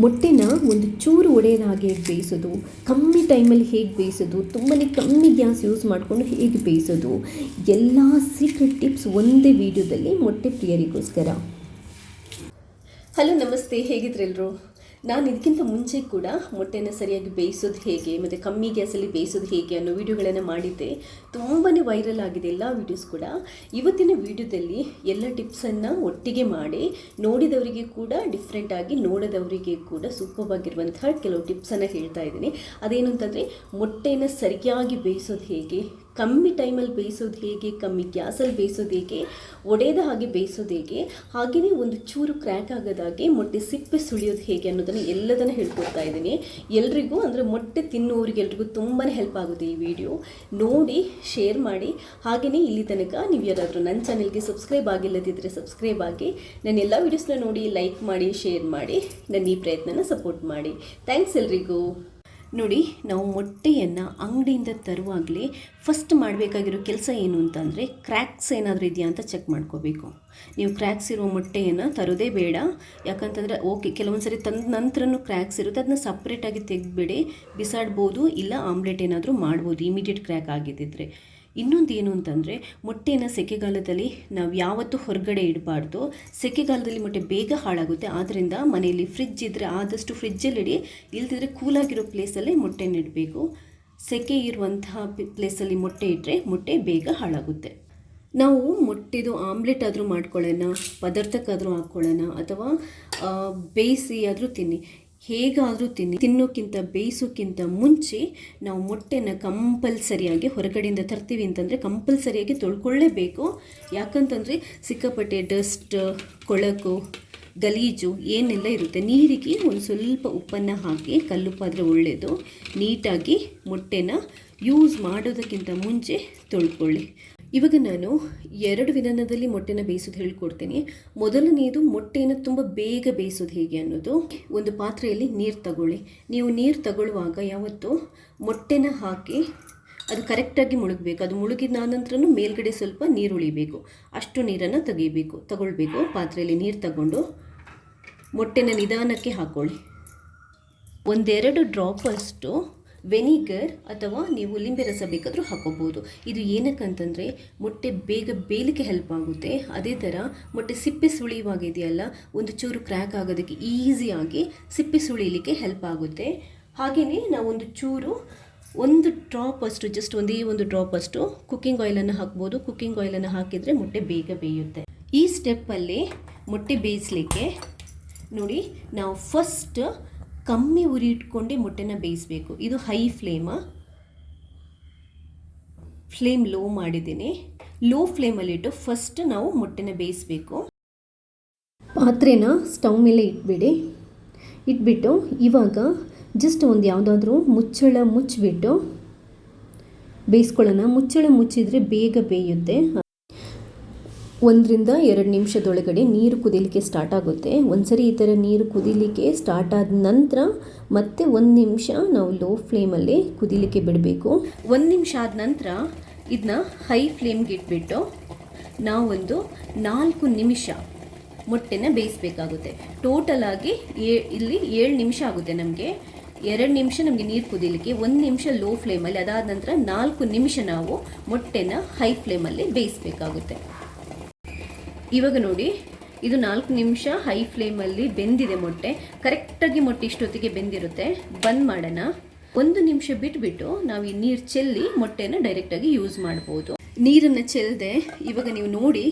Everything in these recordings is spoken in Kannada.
ಮೊಟ್ಟೆನ ಒಂದು ಚೂರು ಒಡೆಯದ ಹಾಗೆ ಹೇಗೆ ಬೇಯಿಸೋದು, ಕಮ್ಮಿ ಟೈಮಲ್ಲಿ ಹೇಗೆ ಬೇಯಿಸೋದು, ತುಂಬಾ ಕಮ್ಮಿ ಗ್ಯಾಸ್ ಯೂಸ್ ಮಾಡಿಕೊಂಡು ಹೇಗೆ ಬೇಯಿಸೋದು, ಎಲ್ಲ ಸೀಕ್ರೆಟ್ ಟಿಪ್ಸ್ ಒಂದೇ ವಿಡಿಯೋದಲ್ಲಿ ಮೊಟ್ಟೆ ಪ್ರಿಯರಿಗೋಸ್ಕರ. ಹಲೋ ನಮಸ್ತೆ, ಹೇಗಿದ್ರೆಲ್ಲರೂ? ನಾನು ಇದಕ್ಕಿಂತ ಮುಂಚೆ ಕೂಡ ಮೊಟ್ಟೆನ ಸರಿಯಾಗಿ ಬೇಯಿಸೋದು ಹೇಗೆ ಮತ್ತು ಕಮ್ಮಿ ಗ್ಯಾಸಲ್ಲಿ ಬೇಯಿಸೋದು ಹೇಗೆ ಅನ್ನೋ ವೀಡಿಯೋಗಳನ್ನು ಮಾಡಿದ್ದೆ. ತುಂಬಾ ವೈರಲ್ ಆಗಿದೆ ಎಲ್ಲ ವೀಡಿಯೋಸ್ ಕೂಡ. ಇವತ್ತಿನ ವೀಡಿಯೋದಲ್ಲಿ ಎಲ್ಲ ಟಿಪ್ಸನ್ನು ಒಟ್ಟಿಗೆ ಮಾಡಿ ನೋಡಿದವರಿಗೆ ಕೂಡ ಡಿಫ್ರೆಂಟಾಗಿ, ನೋಡೋದವರಿಗೆ ಕೂಡ ಸೂಪರ್ ಆಗಿರುವಂತಹ ಕೆಲವು ಟಿಪ್ಸನ್ನು ಹೇಳ್ತಾ ಇದ್ದೀನಿ. ಅದೇನು ಅಂತಂದರೆ, ಮೊಟ್ಟೆನ ಸರಿಯಾಗಿ ಬೇಯಿಸೋದು ಹೇಗೆ, ಕಮ್ಮಿ ಟೈಮಲ್ಲಿ ಬೇಯಿಸೋದು ಹೇಗೆ, ಕಮ್ಮಿ ಗ್ಯಾಸಲ್ಲಿ ಬೇಯಿಸೋದು ಹೇಗೆ, ಒಡೆಯದ ಹಾಗೆ ಬೇಯಿಸೋದು ಹೇಗೆ, ಹಾಗೆಯೇ ಒಂದು ಚೂರು ಕ್ರ್ಯಾಕ್ ಆಗೋದಾಗೆ ಮೊಟ್ಟೆ ಸಿಪ್ಪೆ ಸುಳಿಯೋದು ಹೇಗೆ ಅನ್ನೋದನ್ನು ಎಲ್ಲದನ್ನು ಹೇಳ್ಕೊಡ್ತಾ ಇದ್ದೀನಿ. ಎಲ್ರಿಗೂ ಅಂದರೆ ಮೊಟ್ಟೆ ತಿನ್ನುವವರಿಗೆ ಎಲ್ರಿಗೂ ತುಂಬಾ ಹೆಲ್ಪ್ ಆಗುತ್ತೆ ಈ ವಿಡಿಯೋ. ನೋಡಿ, ಶೇರ್ ಮಾಡಿ. ಹಾಗೆಯೇ ಇಲ್ಲಿ ತನಕ ನೀವು ಯಾರಾದರೂ ನನ್ನ ಚಾನೆಲ್ಗೆ ಸಬ್ಸ್ಕ್ರೈಬ್ ಆಗಿಲ್ಲದಿದ್ದರೆ ಸಬ್ಸ್ಕ್ರೈಬ್ ಆಗಿ, ನನ್ನ ಎಲ್ಲ ವೀಡಿಯೋಸ್ನ ನೋಡಿ, ಲೈಕ್ ಮಾಡಿ, ಶೇರ್ ಮಾಡಿ, ನನ್ನ ಈ ಪ್ರಯತ್ನನ ಸಪೋರ್ಟ್ ಮಾಡಿ. ಥ್ಯಾಂಕ್ಸ್ ಎಲ್ರಿಗೂ. ನೋಡಿ, ನಾವು ಮೊಟ್ಟೆಯನ್ನು ಅಂಗಡಿಯಿಂದ ತರುವಾಗಲೇ ಫಸ್ಟ್ ಮಾಡಬೇಕಾಗಿರೋ ಕೆಲಸ ಏನು ಅಂತಂದರೆ, ಕ್ರ್ಯಾಕ್ಸ್ ಏನಾದರೂ ಇದೆಯಾ ಅಂತ ಚೆಕ್ ಮಾಡ್ಕೋಬೇಕು. ನೀವು ಕ್ರ್ಯಾಕ್ಸ್ ಇರೋ ಮೊಟ್ಟೆಯನ್ನು ತರೋದೇ ಬೇಡ. ಯಾಕಂತಂದರೆ ಕೆಲವೊಂದು ಸರಿ ತಂದ ನಂತರನೂ ಕ್ರ್ಯಾಕ್ಸ್ ಇರುತ್ತೆ, ಅದನ್ನ ಸಪ್ರೇಟಾಗಿ ತೆಗೆದುಬಿಡಿ, ಬಿಸಾಡ್ಬೋದು, ಇಲ್ಲ ಆಮ್ಲೆಟ್ ಏನಾದರೂ ಮಾಡ್ಬೋದು ಇಮಿಡಿಯೇಟ್ ಕ್ರ್ಯಾಕ್ ಆಗಿದ್ದಿದ್ರೆ. ಇನ್ನೊಂದು ಏನು ಅಂತಂದರೆ, ಮೊಟ್ಟೆನ ಸೆಕೆಗಾಲದಲ್ಲಿ ನಾವು ಯಾವತ್ತೂ ಹೊರಗಡೆ ಇಡಬಾರ್ದು. ಸೆಕೆಗಾಲದಲ್ಲಿ ಮೊಟ್ಟೆ ಬೇಗ ಹಾಳಾಗುತ್ತೆ. ಆದ್ದರಿಂದ ಮನೆಯಲ್ಲಿ ಫ್ರಿಡ್ಜ್ ಇದ್ದರೆ ಆದಷ್ಟು ಫ್ರಿಡ್ಜಲ್ಲಿ ಇಡಿ, ಇಲ್ದಿದ್ರೆ ಕೂಲಾಗಿರೋ ಪ್ಲೇಸಲ್ಲೇ ಮೊಟ್ಟೆನ ಇಡಬೇಕು. ಸೆಕೆ ಇರುವಂತಹ ಪ್ಲೇಸಲ್ಲಿ ಮೊಟ್ಟೆ ಇಟ್ಟರೆ ಮೊಟ್ಟೆ ಬೇಗ ಹಾಳಾಗುತ್ತೆ. ನಾವು ಮೊಟ್ಟೆದು ಆಮ್ಲೆಟ್ ಆದರೂ ಮಾಡ್ಕೊಳ್ಳೋಣ, ಪದಾರ್ಥಕ್ಕಾದರೂ ಹಾಕ್ಕೊಳ್ಳೋಣ, ಅಥವಾ ಬೇಯಿಸಿ ಆದರೂ ತಿನ್ನಿ, ಹೇಗಾದರೂ ತಿನ್ನೋಕ್ಕಿಂತ ಬೇಯಿಸೋಕ್ಕಿಂತ ಮುಂಚೆ ನಾವು ಮೊಟ್ಟೆನ ಕಂಪಲ್ಸರಿಯಾಗಿ ಹೊರಗಡೆಯಿಂದ ತರ್ತೀವಿ ಅಂತಂದರೆ ಕಂಪಲ್ಸರಿಯಾಗಿ ತೊಳ್ಕೊಳ್ಳೇಬೇಕು. ಯಾಕಂತಂದರೆ ಸಿಕ್ಕಾಪಟ್ಟೆ ಡಸ್ಟ್, ಕೊಳಕು, ಗಲೀಜು ಏನೆಲ್ಲ ಇರುತ್ತೆ. ನೀರಿಗೆ ಒಂದು ಸ್ವಲ್ಪ ಉಪ್ಪನ್ನು ಹಾಕಿ, ಕಲ್ಲುಪ್ಪಾದರೆ ಒಳ್ಳೆಯದು, ನೀಟಾಗಿ ಮೊಟ್ಟೆನ ಯೂಸ್ ಮಾಡೋದಕ್ಕಿಂತ ಮುಂಚೆ ತೊಳ್ಕೊಳ್ಳಿ. ಇವಾಗ ನಾನು 2 ವಿಧಾನದಲ್ಲಿ ಮೊಟ್ಟೆನ ಬೇಯಿಸೋದು ಹೇಳ್ಕೊಡ್ತೀನಿ. ಮೊದಲನೆಯದು, ಮೊಟ್ಟೆನ ತುಂಬ ಬೇಗ ಬೇಯಿಸೋದು ಹೇಗೆ ಅನ್ನೋದು. ಒಂದು ಪಾತ್ರೆಯಲ್ಲಿ ನೀರು ತಗೊಳ್ಳಿ. ನೀವು ನೀರು ತಗೊಳ್ಳುವಾಗ ಯಾವತ್ತೂ ಮೊಟ್ಟೆನ ಹಾಕಿ ಅದು ಕರೆಕ್ಟಾಗಿ ಮುಳುಗಬೇಕು. ಅದು ಮುಳುಗಿದ ನಂತರನೂ ಮೇಲ್ಗಡೆ ಸ್ವಲ್ಪ ನೀರು ಉಳಿಬೇಕು, ಅಷ್ಟು ನೀರನ್ನು ತಗೊಳ್ಬೇಕು. ಪಾತ್ರೆಯಲ್ಲಿ ನೀರು ತಗೊಂಡು ಮೊಟ್ಟೆನ ನಿಧಾನಕ್ಕೆ ಹಾಕ್ಕೊಳ್ಳಿ. 1-2 ಡ್ರಾಪಷ್ಟು ವೆನಿಗರ್ ಅಥವಾ ನೀವು ಲಿಂಬೆ ರಸ ಬೇಕಾದರೂ ಹಾಕೋಬೋದು. ಇದು ಏನಕ್ಕಂತಂದರೆ ಮೊಟ್ಟೆ ಬೇಗ ಬೇಯಲಿಕ್ಕೆ ಹೆಲ್ಪ್ ಆಗುತ್ತೆ. ಅದೇ ಥರ ಮೊಟ್ಟೆ ಸಿಪ್ಪೆ ಸುಳಿಯುವಾಗಿದೆಯಲ್ಲ, ಒಂದು ಚೂರು ಕ್ರ್ಯಾಕ್ ಆಗೋದಕ್ಕೆ ಈಸಿಯಾಗಿ ಸಿಪ್ಪೆ ಸುಳಿಲಿಕ್ಕೆ ಹೆಲ್ಪ್ ಆಗುತ್ತೆ. ಹಾಗೆಯೇ ನಾವು ಒಂದು ಡ್ರಾಪಷ್ಟು, ಜಸ್ಟ್ ಒಂದು ಡ್ರಾಪಷ್ಟು ಕುಕ್ಕಿಂಗ್ ಆಯಿಲನ್ನು ಹಾಕ್ಬೋದು. ಕುಕ್ಕಿಂಗ್ ಆಯಿಲನ್ನು ಹಾಕಿದರೆ ಮೊಟ್ಟೆ ಬೇಗ ಬೇಯುತ್ತೆ. ಈ ಸ್ಟೆಪ್ಪಲ್ಲಿ ಮೊಟ್ಟೆ ಬೇಯಿಸಲಿಕ್ಕೆ ನೋಡಿ, ನಾವು ಫಸ್ಟ್ ಕಮ್ಮಿ ಉರಿ ಇಟ್ಕೊಂಡು ಮೊಟ್ಟೆನ ಬೇಯಿಸಬೇಕು. ಇದು ಹೈ ಫ್ಲೇಮ್ ಲೋ ಮಾಡಿದ್ದೀನಿ. ಲೋ ಫ್ಲೇಮಲ್ಲಿಟ್ಟು ಫಸ್ಟ್ ನಾವು ಮೊಟ್ಟೆನ ಬೇಯಿಸಬೇಕು. ಪಾತ್ರೆನ ಸ್ಟವ್ ಮೇಲೆ ಇಟ್ಬಿಟ್ಟು ಇವಾಗ ಜಸ್ಟ್ ಒಂದು ಯಾವುದಾದ್ರೂ ಮುಚ್ಚಳ ಮುಚ್ಚಿಬಿಟ್ಟು ಬೇಯಿಸ್ಕೊಳ್ಳೋಣ. ಮುಚ್ಚಳ ಮುಚ್ಚಿದರೆ ಬೇಗ ಬೇಯುತ್ತೆ. 1-2 ನಿಮಿಷದೊಳಗಡೆ ನೀರು ಕುದಿಲಿಕ್ಕೆ ಸ್ಟಾರ್ಟ್ ಆಗುತ್ತೆ. ಒಂದ್ಸರಿ ಈ ಥರ ನೀರು ಕುದಿಲಿಕ್ಕೆ ಸ್ಟಾರ್ಟ್ ಆದ ನಂತರ ಮತ್ತೆ 1 ನಿಮಿಷ ನಾವು ಲೋ ಫ್ಲೇಮಲ್ಲಿ ಕುದಿಲಿಕ್ಕೆ ಬಿಡಬೇಕು. 1 ನಿಮಿಷ ಆದ ನಂತರ ಇದನ್ನ ಹೈ ಫ್ಲೇಮ್ಗೆ ಇಟ್ಬಿಟ್ಟು ನಾವೊಂದು 4 ನಿಮಿಷ ಮೊಟ್ಟೆನ ಬೇಯಿಸಬೇಕಾಗುತ್ತೆ. ಟೋಟಲ್ ಆಗಿ ಇಲ್ಲಿ 7 ನಿಮಿಷ ಆಗುತ್ತೆ ನಮಗೆ. 2 ನಿಮಿಷ ನಮಗೆ ನೀರು ಕುದಿಲಿಕ್ಕೆ, 1 ನಿಮಿಷ ಲೋ ಫ್ಲೇಮಲ್ಲಿ, ಅದಾದ ನಂತರ 4 ನಿಮಿಷ ನಾವು ಮೊಟ್ಟೆನ ಹೈ ಫ್ಲೇಮಲ್ಲಿ ಬೇಯಿಸಬೇಕಾಗುತ್ತೆ. ಇವಾಗ ನೋಡಿ, ಇದು 4 ನಿಮಿಷ ಹೈ ಫ್ಲೇಮಲ್ಲಿ ಬೆಂದಿದೆ ಮೊಟ್ಟೆ. ಕರೆಕ್ಟಾಗಿ ಮೊಟ್ಟೆ ಇಷ್ಟೊತ್ತಿಗೆ ಬೆಂದಿರುತ್ತೆ. ಬಂದ್ ಮಾಡೋಣ. 1 ನಿಮಿಷ ಬಿಟ್ಬಿಟ್ಟು ನಾವು ಈ ನೀರು ಚೆಲ್ಲಿ ಮೊಟ್ಟೆನ ಡೈರೆಕ್ಟಾಗಿ ಯೂಸ್ ಮಾಡ್ಬೋದು. ನೀರನ್ನು ಚೆಲ್ಲದೆ ಇವಾಗ ನೀವು ನೋಡಿ,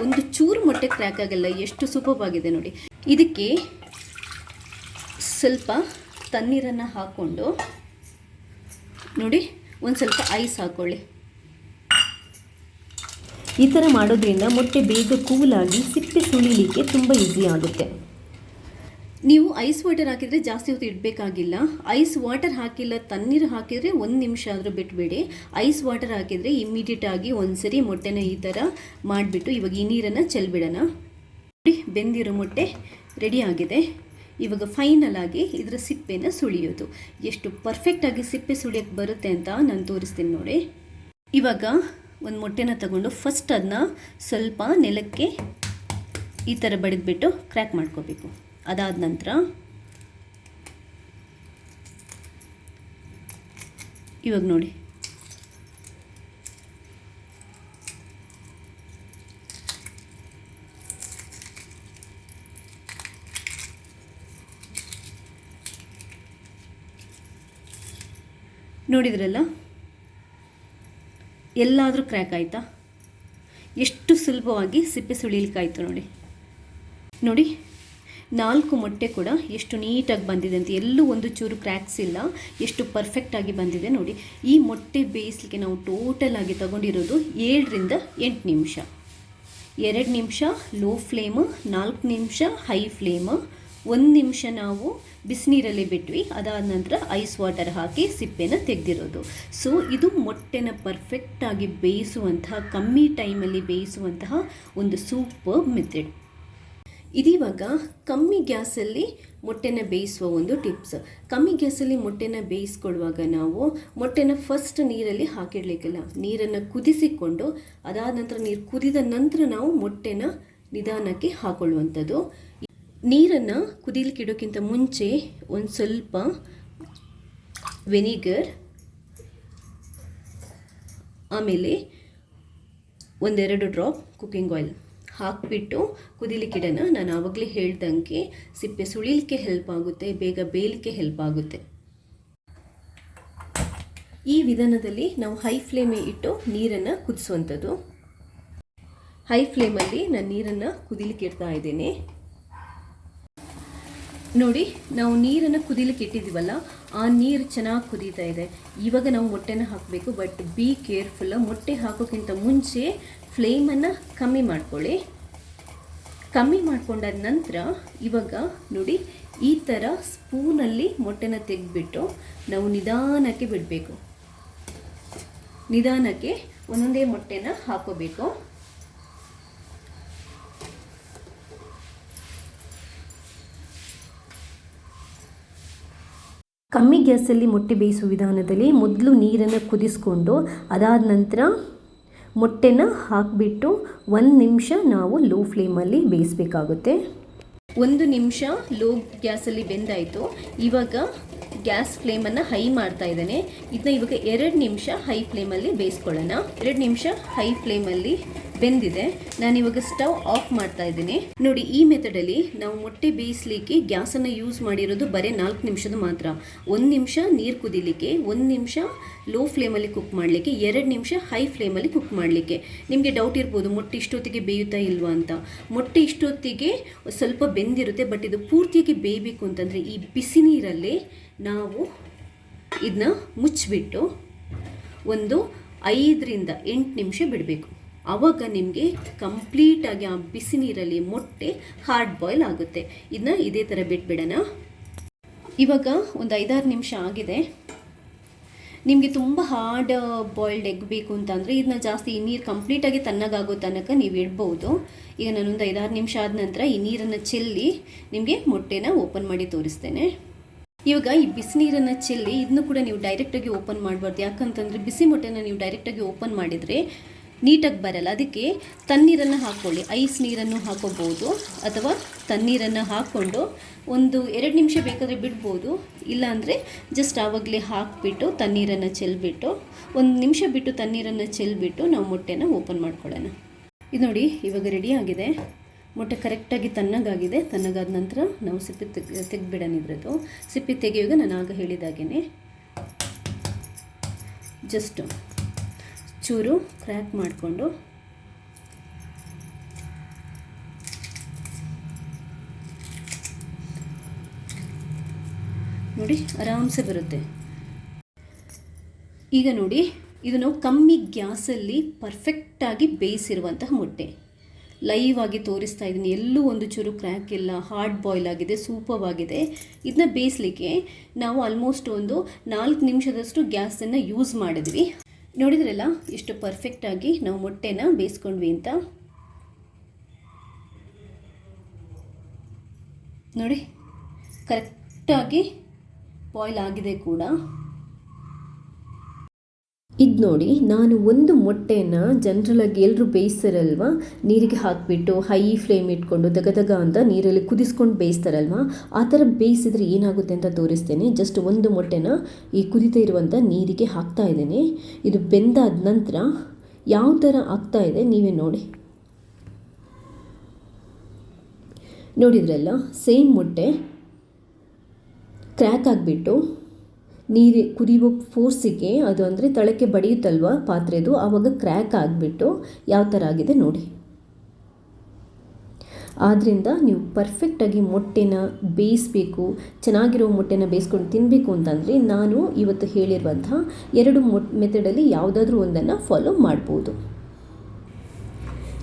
ಒಂದು ಚೂರು ಮೊಟ್ಟೆ ಕ್ರ್ಯಾಕ್ ಆಗಲ್ಲ, ಎಷ್ಟು ಸೂಪರ್ ಆಗಿದೆ ನೋಡಿ. ಇದಕ್ಕೆ ಸ್ವಲ್ಪ ತಣ್ಣೀರನ್ನು ಹಾಕ್ಕೊಂಡು ನೋಡಿ, ಒಂದು ಸ್ವಲ್ಪ ಐಸ್ ಹಾಕ್ಕೊಳ್ಳಿ. ಈ ಥರ ಮಾಡೋದ್ರಿಂದ ಮೊಟ್ಟೆ ಬೇಗ ಕೂಲಾಗಿ ಸಿಪ್ಪೆ ಸುಳಿಲಿಕ್ಕೆ ತುಂಬ ಈಸಿ ಆಗುತ್ತೆ. ನೀವು ಐಸ್ ವಾಟರ್ ಹಾಕಿದರೆ ಜಾಸ್ತಿ ಹೊತ್ತು ಇಡಬೇಕಾಗಿಲ್ಲ. ಐಸ್ ವಾಟರ್ ಹಾಕಿಲ್ಲ, ತಣ್ಣೀರು ಹಾಕಿದರೆ 1 ನಿಮಿಷ ಆದರೂ ಬಿಟ್ಬಿಡಿ. ಐಸ್ ವಾಟರ್ ಹಾಕಿದರೆ ಇಮ್ಮಿಡಿಯೇಟಾಗಿ ಒಂದ್ಸರಿ ಮೊಟ್ಟೆನ ಈ ಥರ ಮಾಡಿಬಿಟ್ಟು ಇವಾಗ ಈ ನೀರನ್ನು ಚೆಲ್ಬಿಡೋಣ. ನೋಡಿ, ಬೆಂದಿರೋ ಮೊಟ್ಟೆ ರೆಡಿ ಆಗಿದೆ. ಇವಾಗ ಫೈನಲ್ ಆಗಿ ಇದರ ಸಿಪ್ಪೆನ ಸುಳಿಯೋದು. ಎಷ್ಟು ಪರ್ಫೆಕ್ಟಾಗಿ ಸಿಪ್ಪೆ ಸುಳಿಯೋಕ್ಕೆ ಬರುತ್ತೆ ಅಂತ ನಾನು ತೋರಿಸ್ತೀನಿ ನೋಡಿ. ಇವಾಗ ಒಂದು ಮೊಟ್ಟೆನ ತಗೊಂಡು ಫಸ್ಟ್ ಅದನ್ನ ಸ್ವಲ್ಪ ನೆಲಕ್ಕೆ ಈ ಥರ ಬಡಿದ್ಬಿಟ್ಟು ಕ್ರ್ಯಾಕ್ ಮಾಡ್ಕೋಬೇಕು. ಅದಾದ ನಂತರ ಇವಾಗ ನೋಡಿ, ನೋಡಿದ್ರಲ್ಲ, ಎಲ್ಲಾದರೂ ಕ್ರ್ಯಾಕ್ ಆಯಿತಾ? ಎಷ್ಟು ಸುಲಭವಾಗಿ ಸಿಪ್ಪೆ ಸುಳಿಲಿಕ್ಕಾಯಿತು ನೋಡಿ. ನೋಡಿ 4 ಮೊಟ್ಟೆ ಕೂಡ ಎಷ್ಟು ನೀಟಾಗಿ ಬಂದಿದೆ ಅಂತ, ಎಲ್ಲೂ ಒಂದು ಚೂರು ಕ್ರ್ಯಾಕ್ಸ್ ಇಲ್ಲ, ಎಷ್ಟು ಪರ್ಫೆಕ್ಟಾಗಿ ಬಂದಿದೆ ನೋಡಿ. ಈ ಮೊಟ್ಟೆ ಬೇಯಿಸಲಿಕ್ಕೆ ನಾವು ಟೋಟಲ್ ಆಗಿ ತಗೊಂಡಿರೋದು 7 ರಿಂದ 8 ನಿಮಿಷ. 2 ನಿಮಿಷ ಲೋ ಫ್ಲೇಮು, 4 ನಿಮಿಷ ಹೈ ಫ್ಲೇಮು, 1 ನಿಮಿಷ ನಾವು ಬಿಸಿನೀರಲ್ಲಿ ಬಿಟ್ವಿ. ಅದಾದ ನಂತರ ಐಸ್ ವಾಟರ್ ಹಾಕಿ ಸಿಪ್ಪೆನ ತೆಗೆದಿರೋದು. ಸೊ ಇದು ಮೊಟ್ಟೆನ ಪರ್ಫೆಕ್ಟಾಗಿ ಬೇಯಿಸುವಂತಹ, ಕಮ್ಮಿ ಟೈಮಲ್ಲಿ ಬೇಯಿಸುವಂತಹ ಒಂದು ಸೂಪರ್ ಮೆಥಡ್. ಇದೀವಾಗ ಕಮ್ಮಿ ಗ್ಯಾಸಲ್ಲಿ ಮೊಟ್ಟೆನ ಬೇಯಿಸುವ ಒಂದು ಟಿಪ್ಸ್. ಕಮ್ಮಿ ಗ್ಯಾಸಲ್ಲಿ ಮೊಟ್ಟೆನ ಬೇಯಿಸ್ಕೊಳ್ಳುವಾಗ ನಾವು ಮೊಟ್ಟೆನ ಫಸ್ಟ್ ನೀರಲ್ಲಿ ಹಾಕಿಡಲಿಕ್ಕಿಲ್ಲ. ನೀರನ್ನು ಕುದಿಸಿಕೊಂಡು ಅದಾದ ನಂತರ ನೀರು ಕುದಿದ ನಂತರ ನಾವು ಮೊಟ್ಟೆನ ನಿಧಾನಕ್ಕೆ ಹಾಕೊಳ್ಳುವಂಥದ್ದು. ನೀರನ್ನು ಕುದಿಲಿಕ್ಕೆ ಇಡೋಕ್ಕಿಂತ ಮುಂಚೆ ಒಂದು ಸ್ವಲ್ಪ ವೆನಿಗರ್, ಆಮೇಲೆ 1-2 ಡ್ರಾಪ್ ಕುಕ್ಕಿಂಗ್ ಆಯಿಲ್ ಹಾಕಿಬಿಟ್ಟು ಕುದಿಲಿಕ್ಕಿಡೋಣ. ನಾನು ಆವಾಗಲೇ ಹೇಳ್ದಂಗೆ ಸಿಪ್ಪೆ ಸುಳಿಲಿಕ್ಕೆ ಹೆಲ್ಪ್ ಆಗುತ್ತೆ, ಬೇಗ ಬೇಯಲಿಕ್ಕೆ ಹೆಲ್ಪ್ ಆಗುತ್ತೆ. ಈ ವಿಧಾನದಲ್ಲಿ ನಾವು ಹೈ ಫ್ಲೇಮೇ ಇಟ್ಟು ನೀರನ್ನು ಕುದಿಸುವಂಥದ್ದು. ಹೈ ಫ್ಲೇಮಲ್ಲಿ ನಾನು ನೀರನ್ನು ಕುದಿಲಿಕ್ಕೆ ಇಡ್ತಾ ಇದ್ದೇನೆ. ನೋಡಿ, ನಾವು ನೀರನ್ನು ಕುದಿಲಿಕ್ಕೆ ಇಟ್ಟಿದ್ದೀವಲ್ಲ, ಆ ನೀರು ಚೆನ್ನಾಗಿ ಕುದೀತಾ ಇದೆ. ಇವಾಗ ನಾವು ಮೊಟ್ಟೆನ ಹಾಕಬೇಕು, ಬಟ್ ಬಿ ಕೇರ್ಫುಲ್. ಮೊಟ್ಟೆ ಹಾಕೋಕ್ಕಿಂತ ಮುಂಚೆ ಫ್ಲೇಮನ್ನು ಕಮ್ಮಿ ಮಾಡ್ಕೊಳ್ಳಿ. ಕಮ್ಮಿ ಮಾಡ್ಕೊಂಡಾದ ನಂತರ ಇವಾಗ ನೋಡಿ, ಈ ಥರ ಸ್ಪೂನಲ್ಲಿ ಮೊಟ್ಟೆನ ತೆಗೆದುಬಿಟ್ಟು ನಾವು ನಿಧಾನಕ್ಕೆ ಬಿಡಬೇಕು. ನಿಧಾನಕ್ಕೆ ಒಂದೊಂದೇ ಮೊಟ್ಟೆನ ಹಾಕೋಬೇಕು. ಕಮ್ಮಿ ಗ್ಯಾಸಲ್ಲಿ ಮೊಟ್ಟೆ ಬೇಯಿಸುವ ವಿಧಾನದಲ್ಲಿ ಮೊದಲು ನೀರನ್ನು ಕುದಿಸ್ಕೊಂಡು ಅದಾದ ನಂತರ ಮೊಟ್ಟೆನ ಹಾಕಿಬಿಟ್ಟು 1 ನಿಮಿಷ ನಾವು ಲೋ ಫ್ಲೇಮಲ್ಲಿ ಬೇಯಿಸಬೇಕಾಗುತ್ತೆ. 1 ನಿಮಿಷ ಲೋ ಗ್ಯಾಸಲ್ಲಿ ಬೆಂದಾಯಿತು. ಇವಾಗ ಗ್ಯಾಸ್ ಫ್ಲೇಮನ್ನು ಹೈ ಮಾಡ್ತಾ ಇದ್ದೇನೆ. ಇದನ್ನ ಇವಾಗ 2 ನಿಮಿಷ ಹೈ ಫ್ಲೇಮಲ್ಲಿ ಬೇಯಿಸ್ಕೊಳ್ಳೋಣ. 2 ನಿಮಿಷ ಹೈ ಫ್ಲೇಮಲ್ಲಿ ಬೆಂದಿದೆ. ನಾನಿವಾಗ ಸ್ಟವ್ ಆಫ್ ಮಾಡ್ತಾ ಇದ್ದೀನಿ. ನೋಡಿ, ಈ ಮೆಥಡಲ್ಲಿ ನಾವು ಮೊಟ್ಟೆ ಬೇಯಿಸಲಿಕ್ಕೆ ಗ್ಯಾಸನ್ನು ಯೂಸ್ ಮಾಡಿರೋದು ಬರೀ 4 ನಿಮಿಷದ ಮಾತ್ರ. 1 ನಿಮಿಷ ನೀರು ಕುದಿಲಿಕ್ಕೆ, 1 ನಿಮಿಷ ಲೋ ಫ್ಲೇಮಲ್ಲಿ ಕುಕ್ ಮಾಡಲಿಕ್ಕೆ, 2 ನಿಮಿಷ ಹೈ ಫ್ಲೇಮಲ್ಲಿ ಕುಕ್ ಮಾಡಲಿಕ್ಕೆ. ನಿಮಗೆ ಡೌಟ್ ಇರ್ಬೋದು, ಮೊಟ್ಟೆ ಇಷ್ಟೊತ್ತಿಗೆ ಬೇಯುತ್ತಾ ಇಲ್ವಾ ಅಂತ. ಮೊಟ್ಟೆ ಇಷ್ಟೊತ್ತಿಗೆ ಸ್ವಲ್ಪ ಬೆಂದಿರುತ್ತೆ, ಬಟ್ ಇದು ಪೂರ್ತಿಯಾಗಿ ಬೇಯಬೇಕು ಅಂತಂದರೆ ಈ ಬಿಸಿ ನೀರಲ್ಲಿ ನಾವು ಇದನ್ನ ಮುಚ್ಚಿಬಿಟ್ಟು ಒಂದು 5 ರಿಂದ 8 ನಿಮಿಷ ಬಿಡಬೇಕು. ಆವಾಗ ನಿಮಗೆ ಕಂಪ್ಲೀಟಾಗಿ ಆ ಬಿಸಿ ನೀರಲ್ಲಿ ಮೊಟ್ಟೆ ಹಾರ್ಡ್ ಬಾಯ್ಲ್ ಆಗುತ್ತೆ. ಇದನ್ನ ಇದೇ ಥರ ಬಿಟ್ಬಿಡೋಣ. ಇವಾಗ ಒಂದು 5-6 ನಿಮಿಷ ಆಗಿದೆ. ನಿಮಗೆ ತುಂಬ ಹಾರ್ಡ್ ಬಾಯ್ಲ್ಡ್ ಎಗ್ ಬೇಕು ಅಂತಂದರೆ ಇದನ್ನ ಜಾಸ್ತಿ ಈ ನೀರು ಕಂಪ್ಲೀಟಾಗಿ ತಣ್ಣಗಾಗೋ ತನಕ ನೀವು ಇಡ್ಬೋದು. ಈಗ ನಾನೊಂದು 5-6 ನಿಮಿಷ ಆದ ನಂತರ ಈ ನೀರನ್ನು ಚೆಲ್ಲಿ ನಿಮಗೆ ಮೊಟ್ಟೆನ ಓಪನ್ ಮಾಡಿ ತೋರಿಸ್ತೇನೆ. ಇವಾಗ ಈ ಬಿಸಿ ನೀರನ್ನು ಚೆಲ್ಲಿ ಇದನ್ನು ಕೂಡ ನೀವು ಡೈರೆಕ್ಟಾಗಿ ಓಪನ್ ಮಾಡಬಾರ್ದು. ಯಾಕಂತಂದರೆ ಬಿಸಿ ಮೊಟ್ಟೆನ ನೀವು ಡೈರೆಕ್ಟಾಗಿ ಓಪನ್ ಮಾಡಿದರೆ ನೀಟಾಗಿ ಬರಲ್ಲ. ಅದಕ್ಕೆ ತಣ್ಣೀರನ್ನು ಹಾಕ್ಕೊಳ್ಳಿ. ಐಸ್ ನೀರನ್ನು ಹಾಕೋಬೋದು, ಅಥವಾ ತಣ್ಣೀರನ್ನು ಹಾಕ್ಕೊಂಡು ಒಂದು 2 ನಿಮಿಷ ಬೇಕಾದರೆ ಬಿಡ್ಬೋದು. ಇಲ್ಲಾಂದರೆ ಜಸ್ಟ್ ಆವಾಗಲೇ ಹಾಕಿಬಿಟ್ಟು ತಣ್ಣೀರನ್ನು ಚೆಲ್ಬಿಟ್ಟು 1 ನಿಮಿಷ ಬಿಟ್ಟು ತಣ್ಣೀರನ್ನು ಚೆಲ್ಬಿಟ್ಟು ನಾವು ಮೊಟ್ಟೆನ ಓಪನ್ ಮಾಡ್ಕೊಳ್ಳೋಣ. ಇದು ನೋಡಿ, ಇವಾಗ ರೆಡಿ ಆಗಿದೆ. ಮೊಟ್ಟೆ ಕರೆಕ್ಟಾಗಿ ತಣ್ಣಗಾಗಿದೆ. ತಣ್ಣಗಾದ ನಂತರ ನಾವು ಸಿಪ್ಪೆ ತೆಗೆದ್ಬಿಡೋಣ. ಇದ್ರದ್ದು ಸಿಪ್ಪೆ ತೆಗೆಯುವಾಗ ನಾನು ಆಗ ಹೇಳಿದಾಗೇ ಜಸ್ಟ್ ಚೂರು ಕ್ರ್ಯಾಕ್ ಮಾಡಿಕೊಂಡು ನೋಡಿ, ಆರಾಮ್ಸೆ ಬರುತ್ತೆ. ಈಗ ನೋಡಿ, ಇದನ್ನು ಕಮ್ಮಿ ಗ್ಯಾಸಲ್ಲಿ ಪರ್ಫೆಕ್ಟಾಗಿ ಬೇಯಿಸಿರುವಂತಹ ಮೊಟ್ಟೆ ಲೈವ್ ಆಗಿ ತೋರಿಸ್ತಾ ಇದ್ದೀನಿ. ಎಲ್ಲೂ ಒಂದು ಚೂರು ಕ್ರ್ಯಾಕ್ ಇಲ್ಲ, ಹಾರ್ಡ್ ಬಾಯ್ಲ್ ಆಗಿದೆ, ಸೂಪರ್ ಆಗಿದೆ. ಇದನ್ನ ಬೇಯಿಸಲಿಕ್ಕೆ ನಾವು ಆಲ್ಮೋಸ್ಟ್ ಒಂದು 4 ನಿಮಿಷದಷ್ಟು ಗ್ಯಾಸನ್ನು ಯೂಸ್ ಮಾಡಿದ್ವಿ. ನೋಡಿದ್ರಲ್ಲ ಎಷ್ಟು ಪರ್ಫೆಕ್ಟಾಗಿ ನಾವು ಮೊಟ್ಟೆನ ಬೇಯಿಸ್ಕೊಂಡ್ವಿ ಅಂತ. ನೋಡಿ, ಕರೆಕ್ಟಾಗಿ ಬಾಯ್ಲ್ ಆಗಿದೆ ಕೂಡ. ಇದು ನೋಡಿ, ನಾನು ಒಂದು ಮೊಟ್ಟೆನ ಜನರಲಾಗಿ ಎಲ್ಲರೂ ಬೇಯಿಸ್ತಾರಲ್ವ, ನೀರಿಗೆ ಹಾಕಿಬಿಟ್ಟು ಹೈ ಫ್ಲೇಮ್ ಇಟ್ಕೊಂಡು ದಗದಗ ಅಂತ ನೀರಲ್ಲಿ ಕುದಿಸ್ಕೊಂಡು ಬೇಯಿಸ್ತಾರಲ್ವ, ಆ ಥರ ಬೇಯಿಸಿದ್ರೆ ಏನಾಗುತ್ತೆ ಅಂತ ತೋರಿಸ್ತೇನೆ. ಜಸ್ಟ್ ಒಂದು ಮೊಟ್ಟೆನ ಈ ಕುದಿತಾ ಇರುವಂಥ ನೀರಿಗೆ ಹಾಕ್ತಾ ಇದ್ದೇನೆ. ಇದು ಬೆಂದಾದ ನಂತರ ಯಾವ ಥರ ಆಗ್ತಾ ಇದೆ ನೀವೇ ನೋಡಿ. ನೋಡಿದ್ರಲ್ಲ, ಸೇಮ್ ಮೊಟ್ಟೆ ಕ್ರ್ಯಾಕ್ ಆಗಿಬಿಟ್ಟು ನೀರು ಕುದಿಯುವ ಫೋರ್ಸಿಗೆ ಅದು ಅಂದರೆ ತಳಕ್ಕೆ ಬಡಿಯುತ್ತಲ್ವ ಪಾತ್ರೆದು, ಆವಾಗ ಕ್ರ್ಯಾಕ್ ಆಗಿಬಿಟ್ಟು ಯಾವ ಥರ ಆಗಿದೆ ನೋಡಿ. ಆದ್ದರಿಂದ ನೀವು ಪರ್ಫೆಕ್ಟಾಗಿ ಮೊಟ್ಟೆನ ಬೇಯಿಸಬೇಕು, ಚೆನ್ನಾಗಿರೋ ಮೊಟ್ಟೆನ ಬೇಯಿಸ್ಕೊಂಡು ತಿನ್ನಬೇಕು ಅಂತಂದರೆ ನಾನು ಇವತ್ತು ಹೇಳಿರುವಂಥ 2 ಮೆಥಡಲ್ಲಿ ಯಾವುದಾದ್ರೂ ಒಂದನ್ನು ಫಾಲೋ ಮಾಡ್ಬೋದು.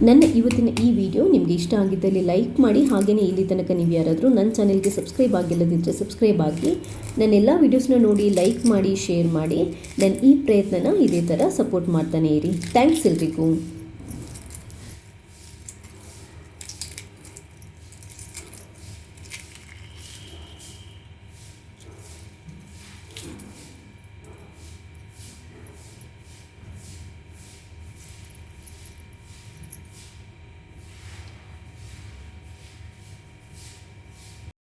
ನನ್ನ ಇವತ್ತಿನ ಈ ವಿಡಿಯೋ ನಿಮಗೆ ಇಷ್ಟ ಆಗಿದ್ದಲ್ಲಿ ಲೈಕ್ ಮಾಡಿ, ಹಾಗೆಯೇ ಇಲ್ಲಿ ತನಕ ನೀವು ಯಾರಾದರೂ ನನ್ನ ಚಾನೆಲ್ಗೆ ಸಬ್ಸ್ಕ್ರೈಬ್ ಆಗಿಲ್ಲದಿದ್ದರೆ ಸಬ್ಸ್ಕ್ರೈಬ್ ಆಗಿ, ನನ್ನ ಎಲ್ಲ ವೀಡಿಯೋಸ್ನ ನೋಡಿ ಲೈಕ್ ಮಾಡಿ, ಶೇರ್ ಮಾಡಿ. ನನ್ನ ಈ ಪ್ರಯತ್ನನ ಇದೇ ಥರ ಸಪೋರ್ಟ್ ಮಾಡ್ತಾನೆ ಇರಿ. ಥ್ಯಾಂಕ್ಸ್ ಎಲ್ರಿಗೂ.